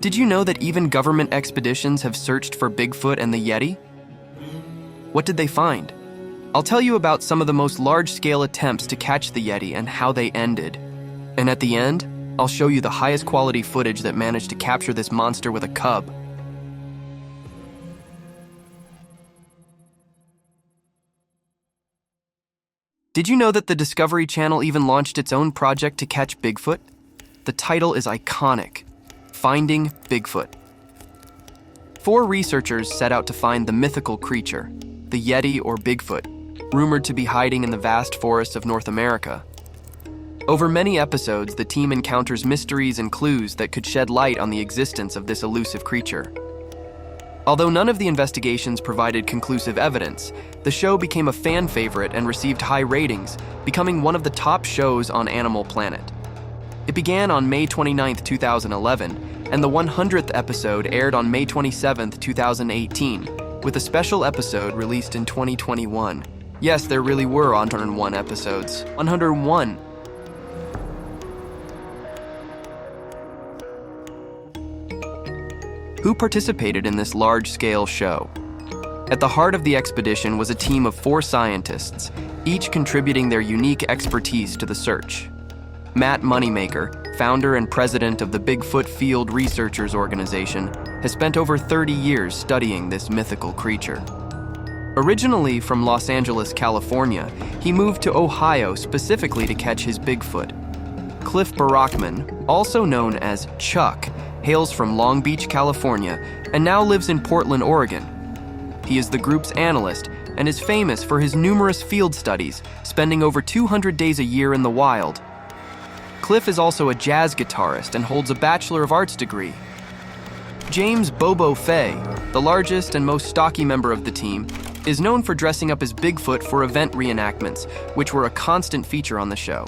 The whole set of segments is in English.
Did you know that even government expeditions have searched for Bigfoot and the Yeti? What did they find? I'll tell you about some of the most large-scale attempts to catch the Yeti and how they ended. And at the end, I'll show you the highest quality footage that managed to capture this monster with a cub. Did you know that the Discovery Channel even launched its own project to catch Bigfoot? The title is iconic: Finding Bigfoot. 4 researchers set out to find the mythical creature, the Yeti or Bigfoot, rumored to be hiding in the vast forests of North America. Over many episodes, the team encounters mysteries and clues that could shed light on the existence of this elusive creature. Although none of the investigations provided conclusive evidence, the show became a fan favorite and received high ratings, becoming one of the top shows on Animal Planet. It began on May 29, 2011, and the 100th episode aired on May 27, 2018, with a special episode released in 2021. Yes, there really were 101 episodes. 101! Who participated in this large-scale show? At the heart of the expedition was a team of 4 scientists, each contributing their unique expertise to the search. Matt Moneymaker, founder and president of the Bigfoot Field Researchers Organization, has spent over 30 years studying this mythical creature. Originally from Los Angeles, California, he moved to Ohio specifically to catch his Bigfoot. Cliff Barackman, also known as Chuck, hails from Long Beach, California, and now lives in Portland, Oregon. He is the group's analyst and is famous for his numerous field studies, spending over 200 days a year in the wild. Cliff is also a jazz guitarist and holds a Bachelor of Arts degree. James Bobo Fay, the largest and most stocky member of the team, is known for dressing up as Bigfoot for event reenactments, which were a constant feature on the show.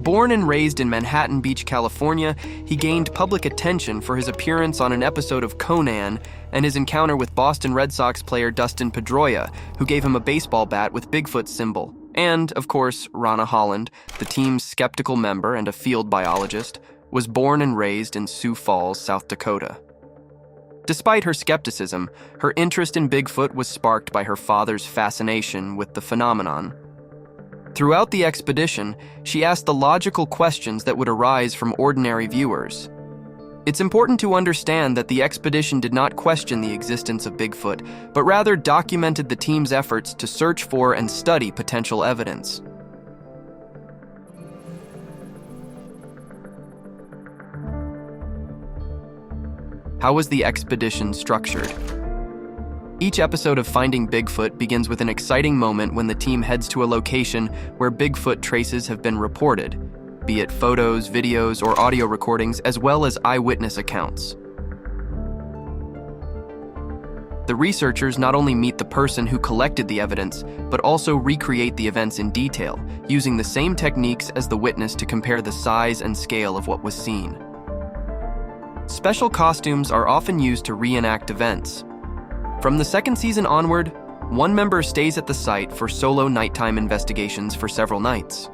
Born and raised in Manhattan Beach, California, he gained public attention for his appearance on an episode of Conan and his encounter with Boston Red Sox player Dustin Pedroia, who gave him a baseball bat with Bigfoot's symbol. And, of course, Rana Holland, the team's skeptical member and a field biologist, was born and raised in Sioux Falls, South Dakota. Despite her skepticism, her interest in Bigfoot was sparked by her father's fascination with the phenomenon. Throughout the expedition, she asked the logical questions that would arise from ordinary viewers. It's important to understand that the expedition did not question the existence of Bigfoot, but rather documented the team's efforts to search for and study potential evidence. How was the expedition structured? Each episode of Finding Bigfoot begins with an exciting moment when the team heads to a location where Bigfoot traces have been reported, be it photos, videos, or audio recordings, as well as eyewitness accounts. The researchers not only meet the person who collected the evidence, but also recreate the events in detail, using the same techniques as the witness to compare the size and scale of what was seen. Special costumes are often used to reenact events. From the 2nd season onward, one member stays at the site for solo nighttime investigations for several nights.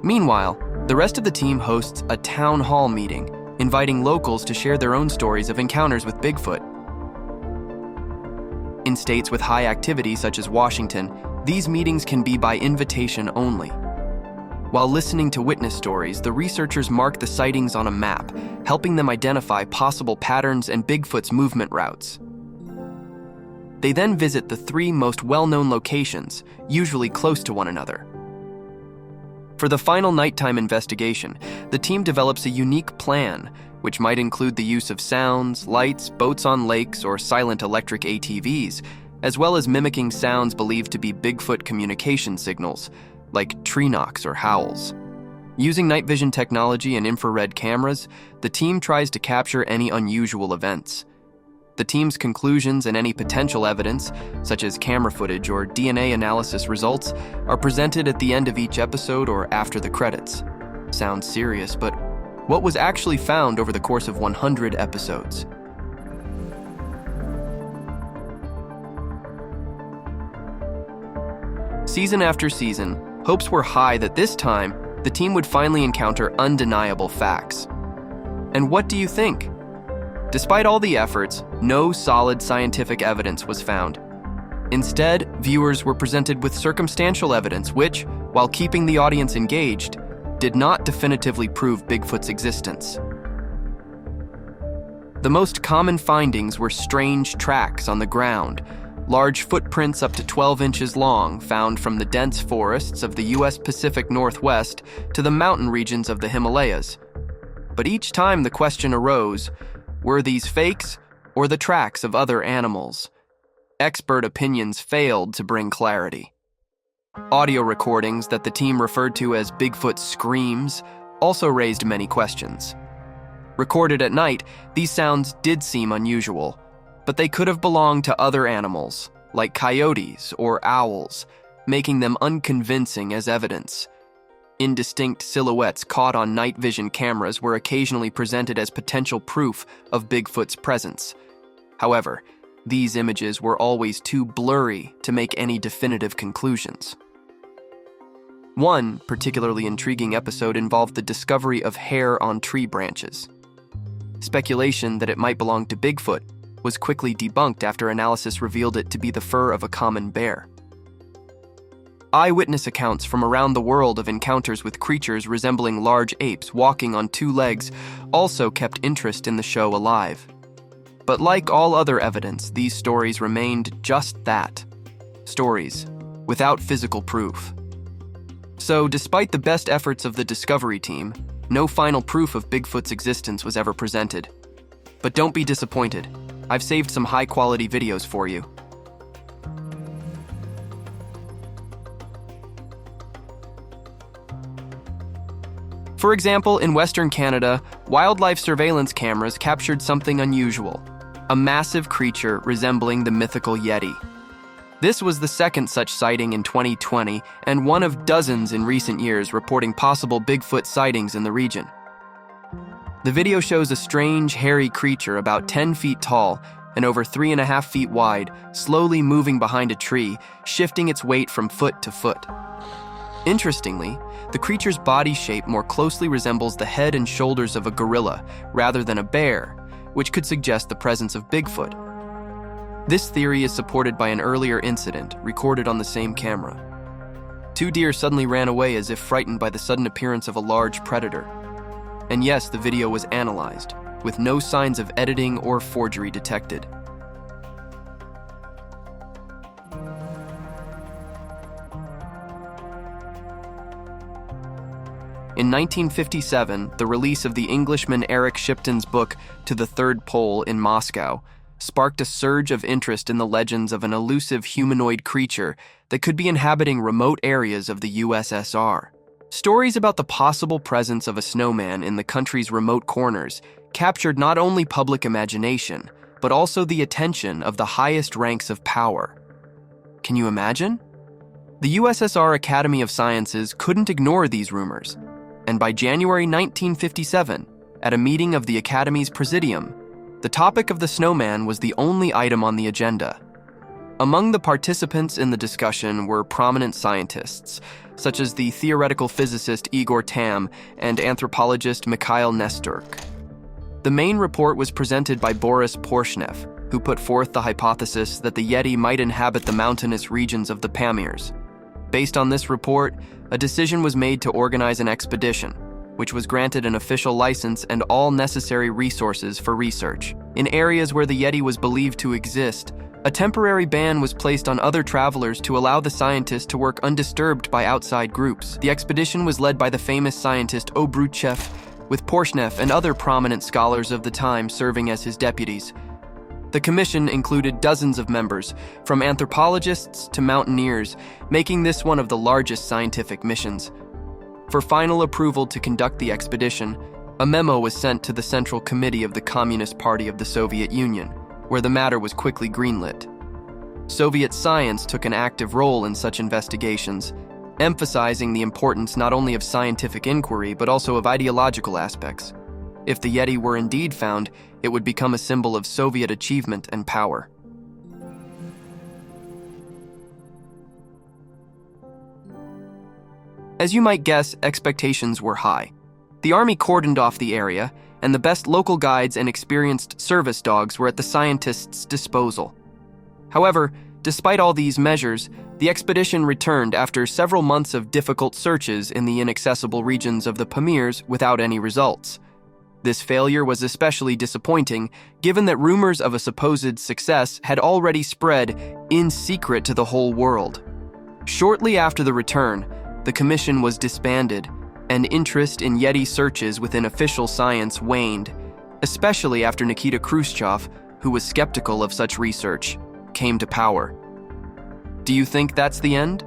Meanwhile, the rest of the team hosts a town hall meeting, inviting locals to share their own stories of encounters with Bigfoot. In states with high activity such as Washington, these meetings can be by invitation only. While listening to witness stories, the researchers mark the sightings on a map, helping them identify possible patterns and Bigfoot's movement routes. They then visit the 3 most well-known locations, usually close to one another. For the final nighttime investigation, the team develops a unique plan, which might include the use of sounds, lights, boats on lakes, or silent electric ATVs, as well as mimicking sounds believed to be Bigfoot communication signals, like tree knocks or howls. Using night vision technology and infrared cameras, the team tries to capture any unusual events. The team's conclusions and any potential evidence, such as camera footage or DNA analysis results, are presented at the end of each episode or after the credits. Sounds serious, but what was actually found over the course of 100 episodes? Season after season, hopes were high that this time, the team would finally encounter undeniable facts. And what do you think? Despite all the efforts, no solid scientific evidence was found. Instead, viewers were presented with circumstantial evidence which, while keeping the audience engaged, did not definitively prove Bigfoot's existence. The most common findings were strange tracks on the ground, large footprints up to 12 inches long found from the dense forests of the U.S. Pacific Northwest to the mountain regions of the Himalayas. But each time the question arose, were these fakes or the tracks of other animals? Expert opinions failed to bring clarity. Audio recordings that the team referred to as Bigfoot screams also raised many questions. Recorded at night, these sounds did seem unusual, but they could have belonged to other animals, like coyotes or owls, making them unconvincing as evidence. Indistinct silhouettes caught on night vision cameras were occasionally presented as potential proof of Bigfoot's presence. However, these images were always too blurry to make any definitive conclusions. One particularly intriguing episode involved the discovery of hair on tree branches. Speculation that it might belong to Bigfoot was quickly debunked after analysis revealed it to be the fur of a common bear. Eyewitness accounts from around the world of encounters with creatures resembling large apes walking on two legs also kept interest in the show alive. But like all other evidence, these stories remained just that, stories, without physical proof. So, despite the best efforts of the Discovery team, no final proof of Bigfoot's existence was ever presented. But don't be disappointed. I've saved some high-quality videos for you. For example, in Western Canada, wildlife surveillance cameras captured something unusual, a massive creature resembling the mythical Yeti. This was the second such sighting in 2020 and one of dozens in recent years reporting possible Bigfoot sightings in the region. The video shows a strange, hairy creature about 10 feet tall and over 3.5 feet wide, slowly moving behind a tree, shifting its weight from foot to foot. Interestingly, the creature's body shape more closely resembles the head and shoulders of a gorilla rather than a bear, which could suggest the presence of Bigfoot. This theory is supported by an earlier incident recorded on the same camera. Two deer suddenly ran away as if frightened by the sudden appearance of a large predator. And yes, the video was analyzed, with no signs of editing or forgery detected. In 1957, the release of the Englishman Eric Shipton's book To the Third Pole in Moscow sparked a surge of interest in the legends of an elusive humanoid creature that could be inhabiting remote areas of the USSR. Stories about the possible presence of a snowman in the country's remote corners captured not only public imagination, but also the attention of the highest ranks of power. Can you imagine? The USSR Academy of Sciences couldn't ignore these rumors, and by January 1957, at a meeting of the Academy's Presidium, the topic of the snowman was the only item on the agenda. Among the participants in the discussion were prominent scientists, such as the theoretical physicist Igor Tamm and anthropologist Mikhail Nestork. The main report was presented by Boris Porshnev, who put forth the hypothesis that the Yeti might inhabit the mountainous regions of the Pamirs. Based on this report, a decision was made to organize an expedition, which was granted an official license and all necessary resources for research. In areas where the Yeti was believed to exist, a temporary ban was placed on other travelers to allow the scientists to work undisturbed by outside groups. The expedition was led by the famous scientist Obruchev, with Porshnev and other prominent scholars of the time serving as his deputies. The commission included dozens of members, from anthropologists to mountaineers, making this one of the largest scientific missions. For final approval to conduct the expedition, a memo was sent to the Central Committee of the Communist Party of the Soviet Union, where the matter was quickly greenlit. Soviet science took an active role in such investigations, emphasizing the importance not only of scientific inquiry but also of ideological aspects. If the Yeti were indeed found, it would become a symbol of Soviet achievement and power. As you might guess, expectations were high. The army cordoned off the area, and the best local guides and experienced service dogs were at the scientists' disposal. However, despite all these measures, the expedition returned after several months of difficult searches in the inaccessible regions of the Pamirs without any results. This failure was especially disappointing, given that rumors of a supposed success had already spread in secret to the whole world. Shortly after the return, the commission was disbanded, and interest in Yeti searches within official science waned, especially after Nikita Khrushchev, who was skeptical of such research, came to power. Do you think that's the end?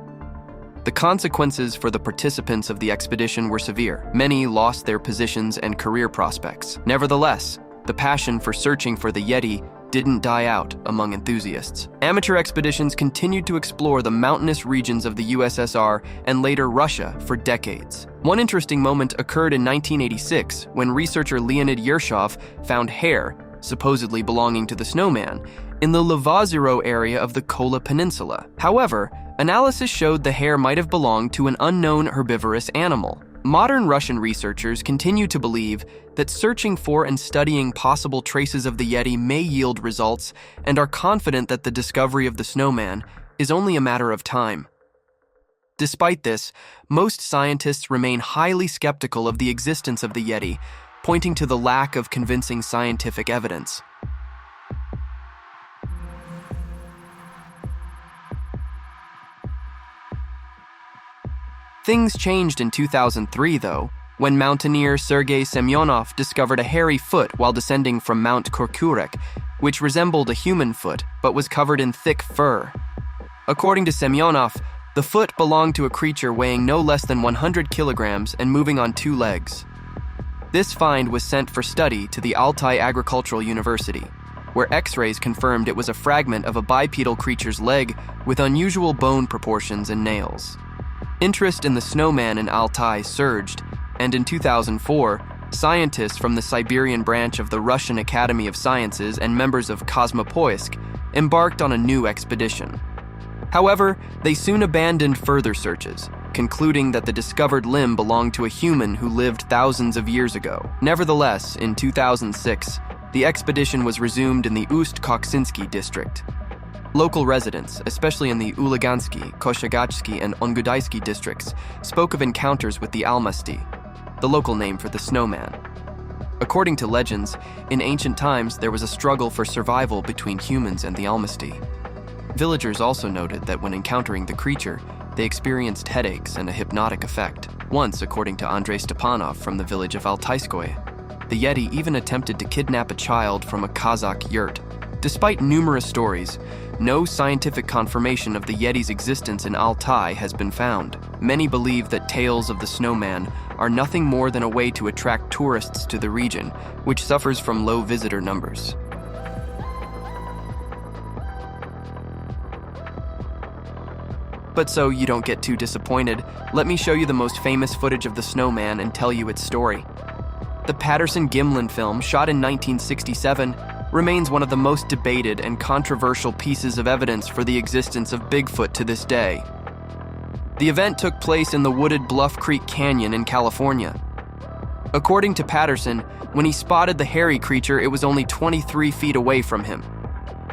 The consequences for the participants of the expedition were severe. Many lost their positions and career prospects. Nevertheless, the passion for searching for the Yeti didn't die out among enthusiasts. Amateur expeditions continued to explore the mountainous regions of the USSR and later Russia for decades. One interesting moment occurred in 1986 when researcher Leonid Yershov found hair, supposedly belonging to the snowman, in the Lvozero area of the Kola Peninsula. However, analysis showed the hair might have belonged to an unknown herbivorous animal. Modern Russian researchers continue to believe that searching for and studying possible traces of the Yeti may yield results, and are confident that the discovery of the snowman is only a matter of time. Despite this, most scientists remain highly skeptical of the existence of the Yeti, pointing to the lack of convincing scientific evidence. Things changed in 2003, though, when mountaineer Sergei Semyonov discovered a hairy foot while descending from Mount Korkurek, which resembled a human foot but was covered in thick fur. According to Semyonov, the foot belonged to a creature weighing no less than 100 kilograms and moving on 2 legs. This find was sent for study to the Altai Agricultural University, where X-rays confirmed it was a fragment of a bipedal creature's leg with unusual bone proportions and nails. Interest in the snowman in Altai surged, and in 2004, scientists from the Siberian branch of the Russian Academy of Sciences and members of Kosmopoisk embarked on a new expedition. However, they soon abandoned further searches, concluding that the discovered limb belonged to a human who lived thousands of years ago. Nevertheless, in 2006, the expedition was resumed in the Ust-Koksinsky district. Local residents, especially in the Ulugansky, Koshagatsky, and Ongudaisky districts, spoke of encounters with the Almasty, the local name for the snowman. According to legends, in ancient times there was a struggle for survival between humans and the Almasty. Villagers also noted that when encountering the creature, they experienced headaches and a hypnotic effect. Once, according to Andrei Stepanov from the village of Altaiskoye, the Yeti even attempted to kidnap a child from a Kazakh yurt. Despite numerous stories, no scientific confirmation of the Yeti's existence in Altai has been found. Many believe that tales of the snowman are nothing more than a way to attract tourists to the region, which suffers from low visitor numbers. But so you don't get too disappointed, let me show you the most famous footage of the snowman and tell you its story. The Patterson-Gimlin film, shot in 1967, remains one of the most debated and controversial pieces of evidence for the existence of Bigfoot to this day. The event took place in the wooded Bluff Creek Canyon in California. According to Patterson, when he spotted the hairy creature, it was only 23 feet away from him.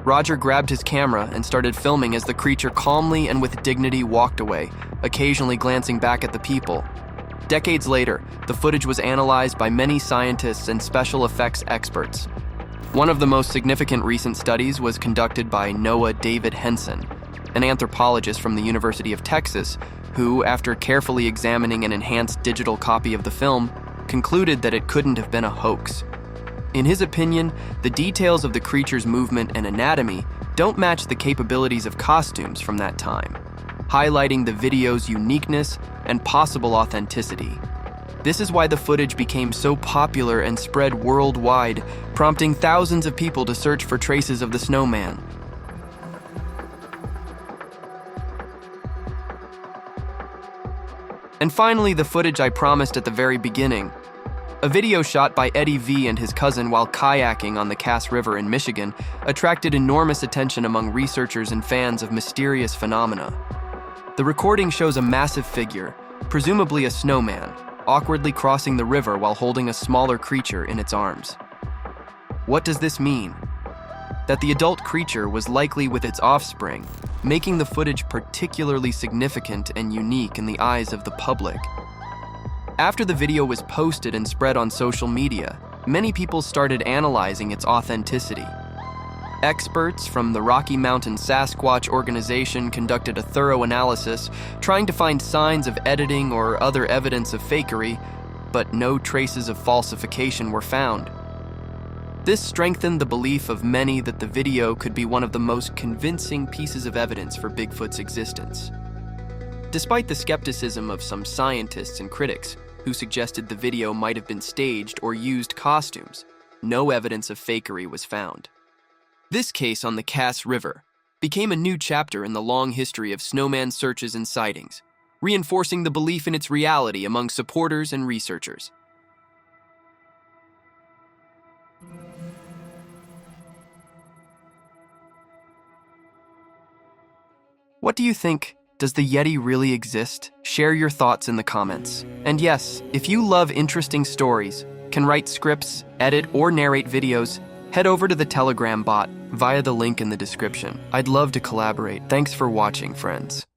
Roger grabbed his camera and started filming as the creature calmly and with dignity walked away, occasionally glancing back at the people. Decades later, the footage was analyzed by many scientists and special effects experts. One of the most significant recent studies was conducted by Noah David Henson, an anthropologist from the University of Texas, who, after carefully examining an enhanced digital copy of the film, concluded that it couldn't have been a hoax. In his opinion, the details of the creature's movement and anatomy don't match the capabilities of costumes from that time, highlighting the video's uniqueness and possible authenticity. This is why the footage became so popular and spread worldwide, prompting thousands of people to search for traces of the snowman. And finally, the footage I promised at the very beginning. A video shot by Eddie V and his cousin while kayaking on the Cass River in Michigan attracted enormous attention among researchers and fans of mysterious phenomena. The recording shows a massive figure, presumably a snowman, awkwardly crossing the river while holding a smaller creature in its arms. What does this mean? That the adult creature was likely with its offspring, making the footage particularly significant and unique in the eyes of the public. After the video was posted and spread on social media, many people started analyzing its authenticity. Experts from the Rocky Mountain Sasquatch organization conducted a thorough analysis, trying to find signs of editing or other evidence of fakery, but no traces of falsification were found. This strengthened the belief of many that the video could be one of the most convincing pieces of evidence for Bigfoot's existence. Despite the skepticism of some scientists and critics who suggested the video might have been staged or used costumes, no evidence of fakery was found. This case on the Cass River became a new chapter in the long history of snowman searches and sightings, reinforcing the belief in its reality among supporters and researchers. What do you think? Does the Yeti really exist? Share your thoughts in the comments. And yes, if you love interesting stories, can write scripts, edit, or narrate videos, head over to the Telegram bot via the link in the description. I'd love to collaborate. Thanks for watching, friends.